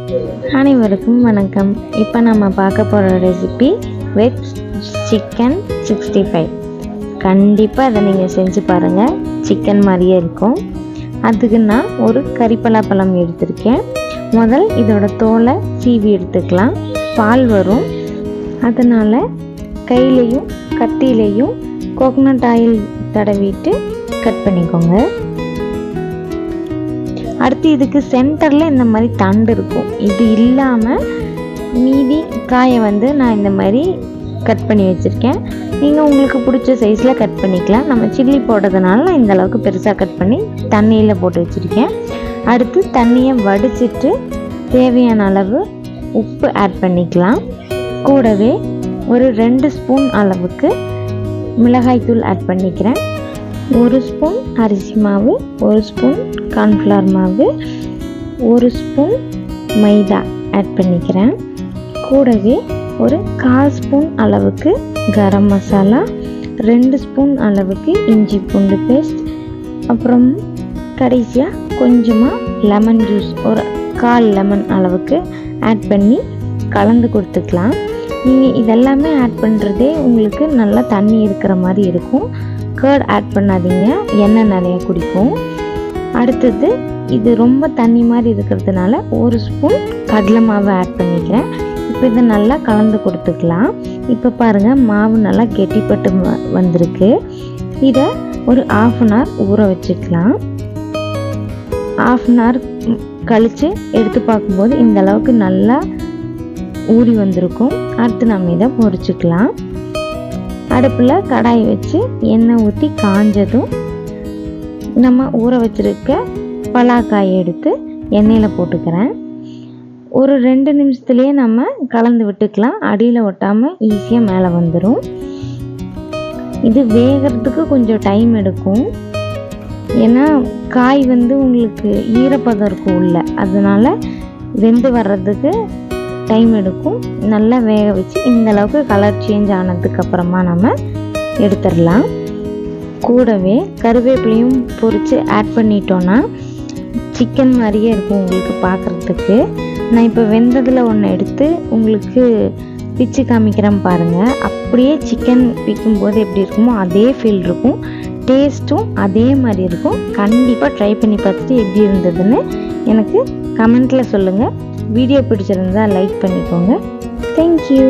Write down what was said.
அனைவருக்கும் வணக்கம். இப்போ நம்ம பார்க்க போகிற ரெசிபி வெஜ் சிக்கன் 65. கண்டிப்பாக அதை நீங்கள் செஞ்சு பாருங்கள், சிக்கன் மாதிரியே இருக்கும். அதுக்கு நான் ஒரு கரிப்பலாப்பழம் எடுத்திருக்கேன். முதல் இதோட தோலை சீவி எடுத்துக்கலாம். பால் வரும், அதனால் கையிலையும் கத்தியிலையும் கோகனட் ஆயில் தடவிட்டு கட் பண்ணிக்கோங்க. அடுத்து இதுக்கு சென்டரில் இந்த மாதிரி தண்டு இருக்கும். இது இல்லாமல் மீதி காயை நான் இந்த மாதிரி கட் பண்ணி வச்சுருக்கேன். நீங்கள் உங்களுக்கு பிடிச்ச சைஸில் கட் பண்ணிக்கலாம். நம்ம சில்லி போடுறதுனால நான் இந்த அளவுக்கு பெருசாக கட் பண்ணி தண்ணியில் போட்டு வச்சுருக்கேன். அடுத்து தண்ணியை வடிச்சிட்டு தேவையான அளவு உப்பு ஆட் பண்ணிக்கலாம். கூடவே ஒரு 2 ஸ்பூன் அளவுக்கு மிளகாய்த்தூள் ஆட் பண்ணிக்கிறேன். 1 ஸ்பூன் அரிசி மாவு, 1 ஸ்பூன் கார்ன்ஃப்ளவர் மாவு, 1 ஸ்பூன் மைதா ஆட் பண்ணிக்கிறேன். கூடவே ஒரு 1/4 ஸ்பூன் அளவுக்கு கரம் மசாலா, 2 ஸ்பூன் அளவுக்கு இஞ்சி பூண்டு பேஸ்ட், அப்புறம் கடைசியாக கொஞ்சமாக லெமன் ஜூஸ், ஒரு 1/4 லெமன் அளவுக்கு ஆட் பண்ணி கலந்து கொடுத்துக்கலாம். நீங்கள் இதெல்லாமே ஆட் பண்ணுறதே உங்களுக்கு நல்லா தண்ணி இருக்கிற மாதிரி இருக்கும். கர்ட் ஆட் பண்ணாதீங்க, எண்ணெய் நிறைய குடிக்கும். அடுத்தது இது ரொம்ப தண்ணி மாதிரி இருக்கிறதுனால 1 ஸ்பூன் கடலை மாவு ஆட் பண்ணிக்கிறேன். இப்போ இதை நல்லா கலந்து கொடுத்துக்கலாம். இப்போ பாருங்கள், மாவு நல்லா கெட்டிப்பட்டு வந்திருக்கு. இதை ஒரு 1/2 அன் ஹவர் ஊற வச்சுக்கலாம். 1/2 அன் ஹவர் கழித்து எடுத்து பார்க்கும்போது இந்த அளவுக்கு நல்லா ஊறி வந்திருக்கும். அடுத்து நம்ம இதை பொரிச்சுக்கலாம். அடுப்பில் கடாய் வச்சு எண்ணெய் ஊற்றி காஞ்சதும் நம்ம ஊற வச்சுருக்க பலாக்காயை எடுத்து எண்ணெயில் போட்டுக்கிறேன். ஒரு 2 நிமிஷத்துலேயே நம்ம கலந்து விட்டுக்கலாம். அடியில் ஒட்டாமல் ஈஸியாக மேலே வந்துடும். இது வேகிறதுக்கு கொஞ்சம் டைம் எடுக்கும். ஏன்னா காய் உங்களுக்கு ஈரப்பதம் இருக்கும் உள்ள, அதனால் வெந்து வர்றதுக்கு டைம் எடுக்கும். நல்லா வேக வச்சு இந்த அளவுக்கு கலர் சேஞ்ச் ஆனதுக்கப்புறமா நம்ம எடுத்துடலாம். கூடவே கருவேப்பிலையும் பொரித்து ஆட் பண்ணிட்டோன்னா சிக்கன் மாதிரியே இருக்கும் உங்களுக்கு பார்க்குறதுக்கு. நான் இப்போ வெந்ததில் ஒன்று எடுத்து உங்களுக்கு பிச்சு காமிக்கிறேன் பாருங்கள். அப்படியே சிக்கன் பிக்கும்போது எப்படி இருக்குமோ அதே ஃபீல் இருக்கும். டேஸ்ட்டும் அதே மாதிரி இருக்கும். கண்டிப்பாக ட்ரை பண்ணி பார்த்துட்டு எப்படி இருந்ததுன்னு எனக்கு கமெண்ட்டில் சொல்லுங்கள். வீடியோ பிடிச்சிருந்தா லைக் பண்ணிக்கோங்க. தேங்க்யூ.